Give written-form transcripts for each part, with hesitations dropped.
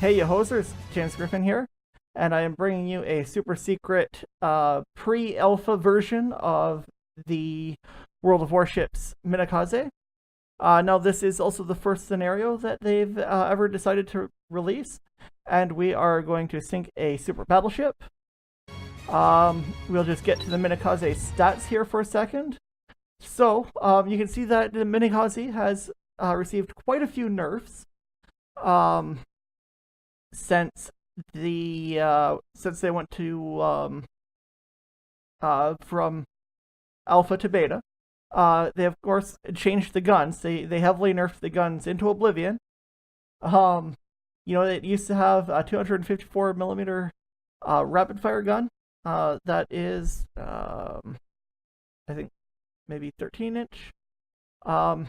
Hey, you hosers, James Griffin here, and I am bringing you a super secret pre-alpha version of the World of Warships Minekaze. Now, this is also the first scenario that they've ever decided to release, and we are going to sink a super battleship. We'll just get to the Minekaze stats here for a second. So, you can see that the Minekaze has received quite a few nerfs. Since they went to from alpha to beta. They of course changed the guns. They heavily nerfed the guns into oblivion. It used to have a 254 millimeter rapid fire gun. That is I think maybe 13-inch. A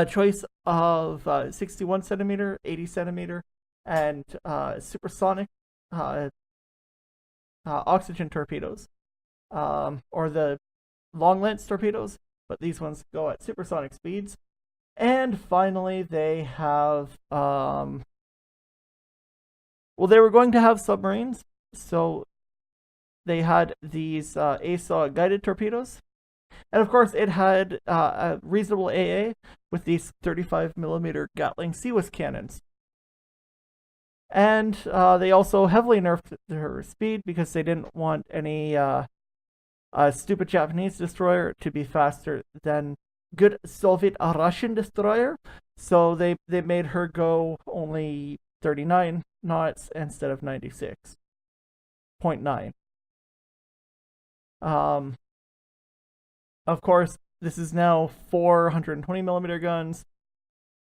choice of 61 centimeter, 80 centimeter, and supersonic oxygen torpedoes, or the long length torpedoes, but these ones go at supersonic speeds. And finally, they have they were going to have submarines, so they had these ASAW guided torpedoes. And of course, it had a reasonable AA with these 35 millimeter Gatling Seawist cannons. And they also heavily nerfed their speed because they didn't want any stupid Japanese destroyer to be faster than good Soviet Russian destroyer. So they made her go only 39 knots instead of 96.9. Of course, this is now 420 millimeter guns,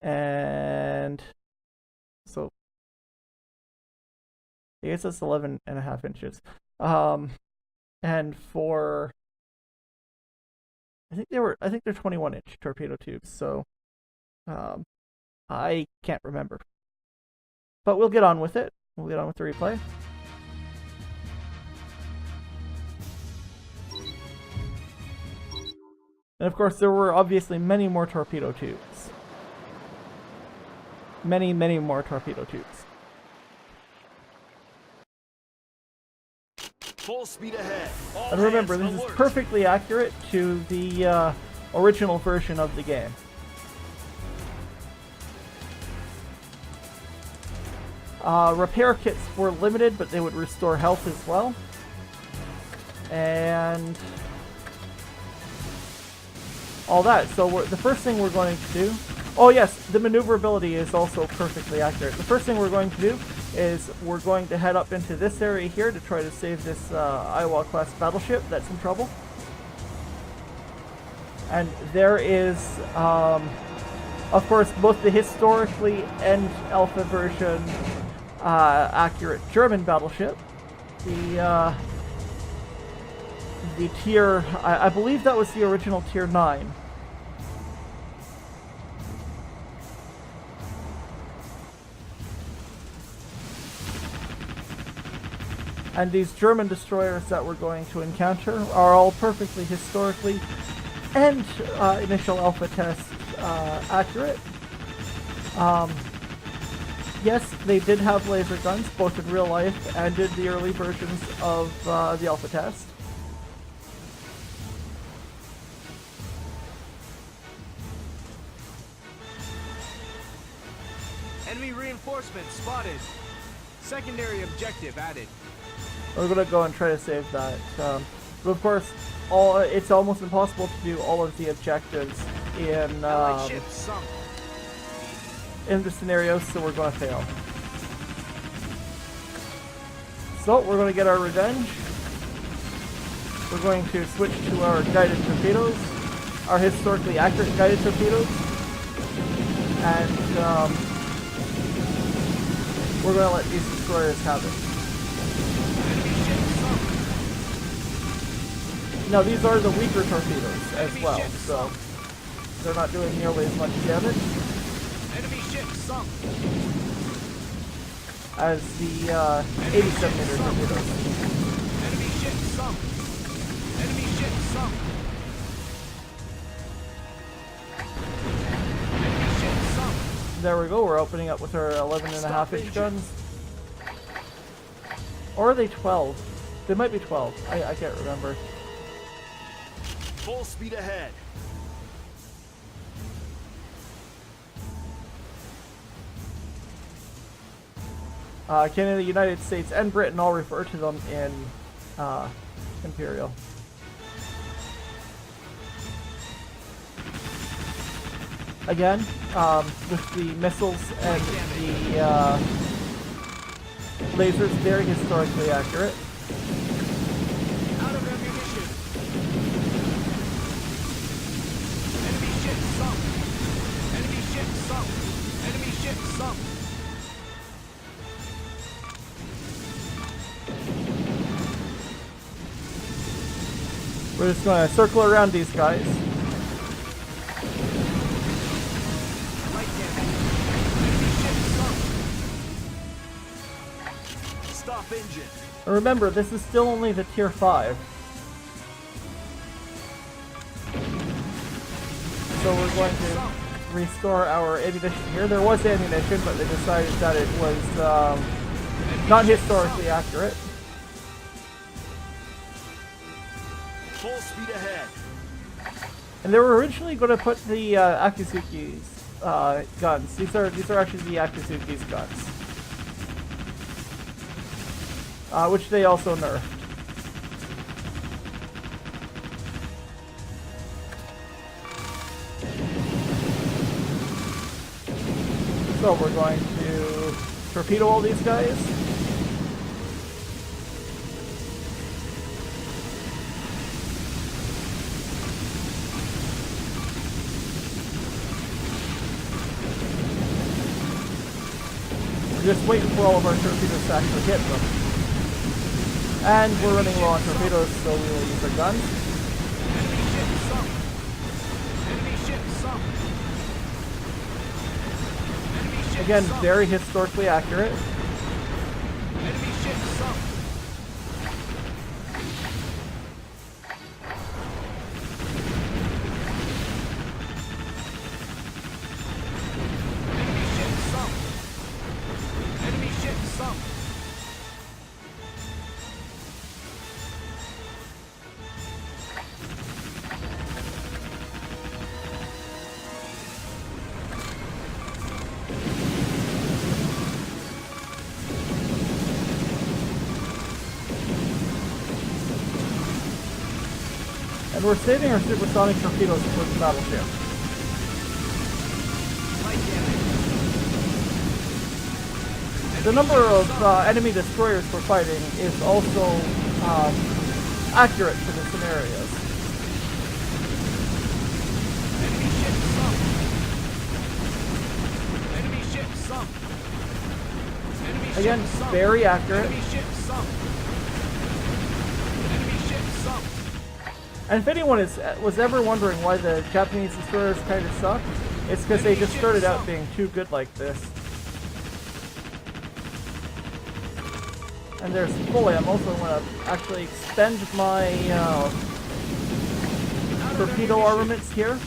and so I guess that's 11.5 inches. And for I think they're 21-inch torpedo tubes. So I can't remember, but we'll get on with it. We'll get on with the replay. And of course, there were obviously many more torpedo tubes. Many more torpedo tubes. Full speed ahead. And remember, this is perfectly accurate to the original version of the game. Repair kits were limited, but they would restore health as well. And all that. So the first thing we're going to do... Oh yes, the maneuverability is also perfectly accurate. The first thing we're going to do is we're going to head up into this area here to try to save this Iowa class battleship that's in trouble. And there is, of course, both the historically and alpha version accurate German battleship. The tier, I believe that was the original tier 9. And these German destroyers that we're going to encounter are all perfectly historically and initial alpha test accurate. Yes, they did have laser guns, both in real life and in the early versions of the alpha test. Enemy reinforcements spotted. Secondary objective added. We're gonna go and try to save that. But of course, it's almost impossible to do all of the objectives in the scenarios, so we're gonna fail. So we're gonna get our revenge. We're going to switch to our guided torpedoes, our historically accurate guided torpedoes, and we're gonna let these destroyers have it. Now these are the weaker torpedoes as well, so they're not doing nearly as much damage as the 80 centimeter torpedoes. Enemy ship sunk. Enemy ship sunk. Enemy ship sunk. There we go, we're opening up with our 11.5-inch guns. Or are they 12? They might be 12. I can't remember. Full speed ahead. Canada, the United States, and Britain all refer to them in Imperial. Again, with the missiles and the lasers, very historically accurate. Out of ammunition. Enemy ship sunk. Enemy ship sunk. Enemy ship sunk. We're just going to circle around these guys. Light damage. Enemy ship sunk. Stop engine. And remember, this is still only the tier 5. So we're going to restore our ammunition here. There was ammunition, but they decided that it was not historically accurate. Full speed ahead. And they were originally going to put the Akatsuki's guns. These are actually the Akatsuki's guns, which they also nerfed. So we're going to torpedo all these guys. We're just waiting for all of our torpedoes to actually hit them. And we're running low on torpedoes, so we will use our guns. Enemy ship sunk. Enemy ship sunk. Enemy ship Again, sunk. very historically accurate. Enemy ship sunk. Enemy ship sunk. Enemy ship sunk. And we're saving our supersonic torpedoes for the battleship. Light damage. The number of enemy destroyers we're fighting is also accurate for the scenarios. Enemy ship sunk. Enemy ship sunk. Enemy Again, ship sunk. very accurate. Enemy ship sunk. Enemy ship sunk. And if anyone was ever wondering why the Japanese destroyers kind of suck, it's because they just started out being too good like this. And there's full ammo, so I'm going to actually expend my torpedo armaments here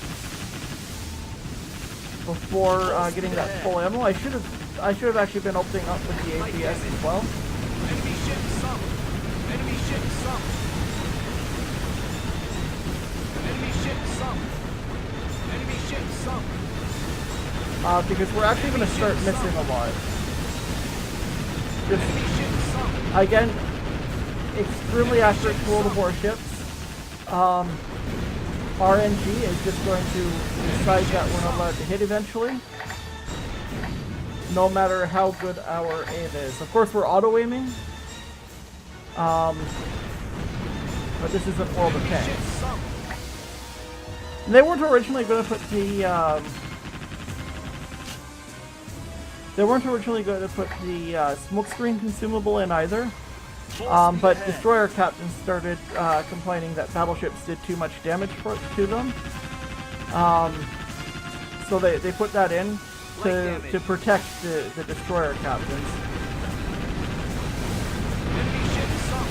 before getting that full ammo. I should have actually been opening up with the APS as well. Enemy ship sunk. Enemy ship sunk. Enemy ship sunk. Enemy ship sunk. Because we're actually going to start missing a lot. Just Enemy ship sunk. again, extremely accurate World of Warships. RNG is just going to decide that we're not allowed to hit eventually, no matter how good our aim is. Of course, we're auto-aiming, but this isn't World of Ship Tanks. sunk. And they weren't originally going to put the smokescreen consumable in either. But destroyer captains started complaining that battleships did too much damage to them. So they put that in to protect the destroyer captains. Enemy ship sunk.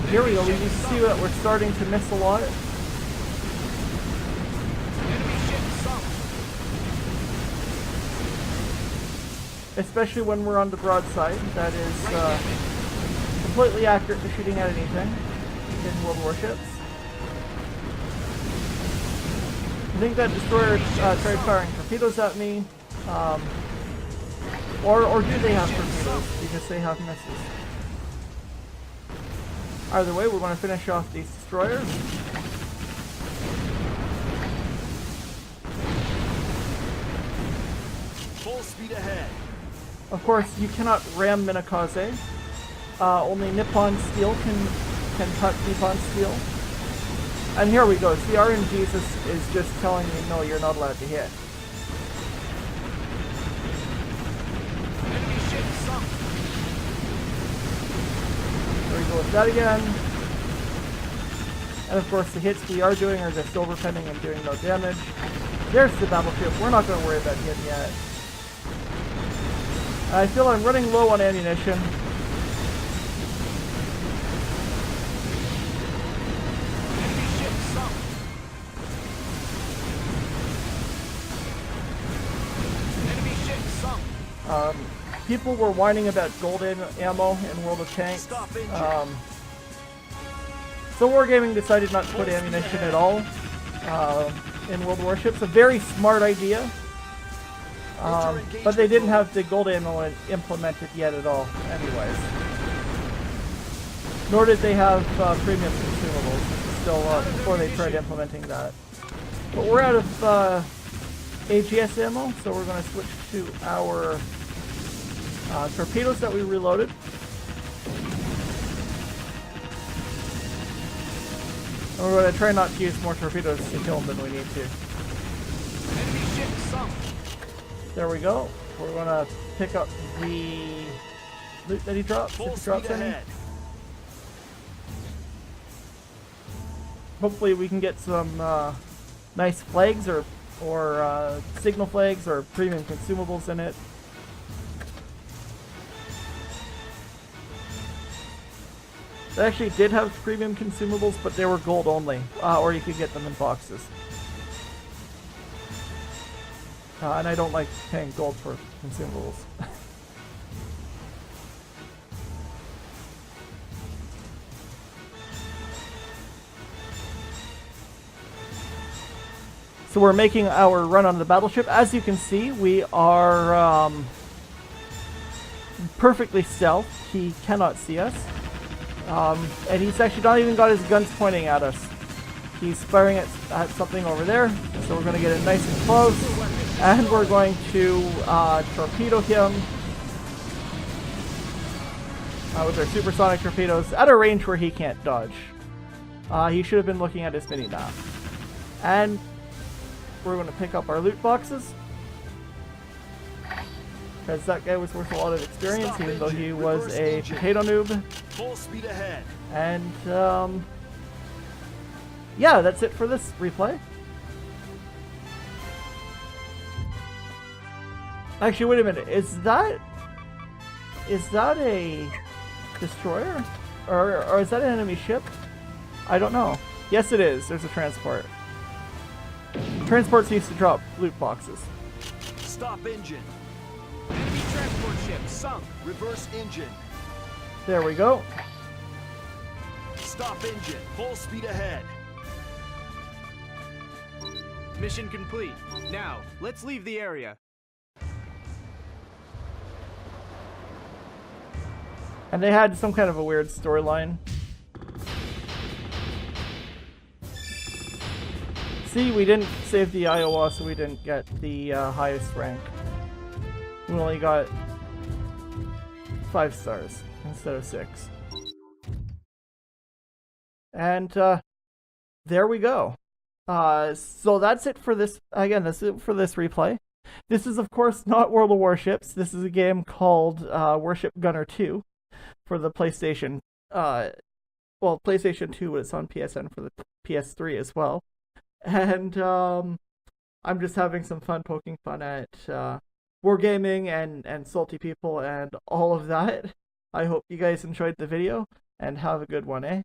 Here we go, we can see that we're starting to miss a lot. Enemy ship sunk. especially when we're on the broadside. That is completely accurate to shooting at anything in World Warships. I think that destroyer tried firing torpedoes at me, or do they have torpedoes because they have misses? Either way, we're going to finish off these destroyers. Full speed ahead. Of course, you cannot ram Minekaze. Only Nippon Steel can cut Nippon Steel. And here we go. See, RNG is just telling me, no, you're not allowed to hit. Enemy ship sunk. There we go with that again. And of course, the hits we are doing are just overpenning and doing no damage. There's the battleship. We're not going to worry about him yet. I feel I'm running low on ammunition. People were whining about gold ammo in World of Tanks. So Wargaming decided not to put ammunition at all in World Warships. A very smart idea. But they didn't have the gold ammo implemented yet at all anyways. Nor did they have premium consumables. This is still before they tried implementing that. But we're out of AGS ammo, so we're going to switch to our torpedoes that we reloaded. And we're going to try not to use more torpedoes to kill them than we need to. Enemy ship sunk. There we go. We're going to pick up the loot that he drops, if he drops any. Hopefully we can get some nice flags or signal flags or premium consumables in it. They actually did have premium consumables, but they were gold only, or you could get them in boxes. And I don't like paying gold for consumables. So we're making our run on the battleship. As you can see, we are perfectly stealth. He cannot see us. And he's actually not even got his guns pointing at us. He's firing at something over there. So we're going to get it nice and close. And we're going to torpedo him with our supersonic torpedoes at a range where he can't dodge. He should have been looking at his mini-map. And we're going to pick up our loot boxes. Because that guy was worth a lot of experience, even though he was a potato noob. Full speed ahead. And, yeah, that's it for this replay. Actually, wait a minute. Is that a destroyer? Or is that an enemy ship? I don't know. Yes, it is. There's a transport. Transports used to drop loot boxes. Stop engine. Enemy transport ship sunk. Reverse engine. There we go. Stop engine. Full speed ahead. Mission complete. Now, let's leave the area. And they had some kind of a weird storyline. See, we didn't save the Iowa, so we didn't get the highest rank. We only got 5 stars instead of 6. And there we go. So that's it for this. Again, that's it for this replay. This is, of course, not World of Warships. This is a game called Warship Gunner 2 for the PlayStation. Well, PlayStation 2, but it's on PSN for the PS3 as well. And I'm just having some fun poking fun at wargaming and salty people and all of that. I hope you guys enjoyed the video, and have a good one, eh?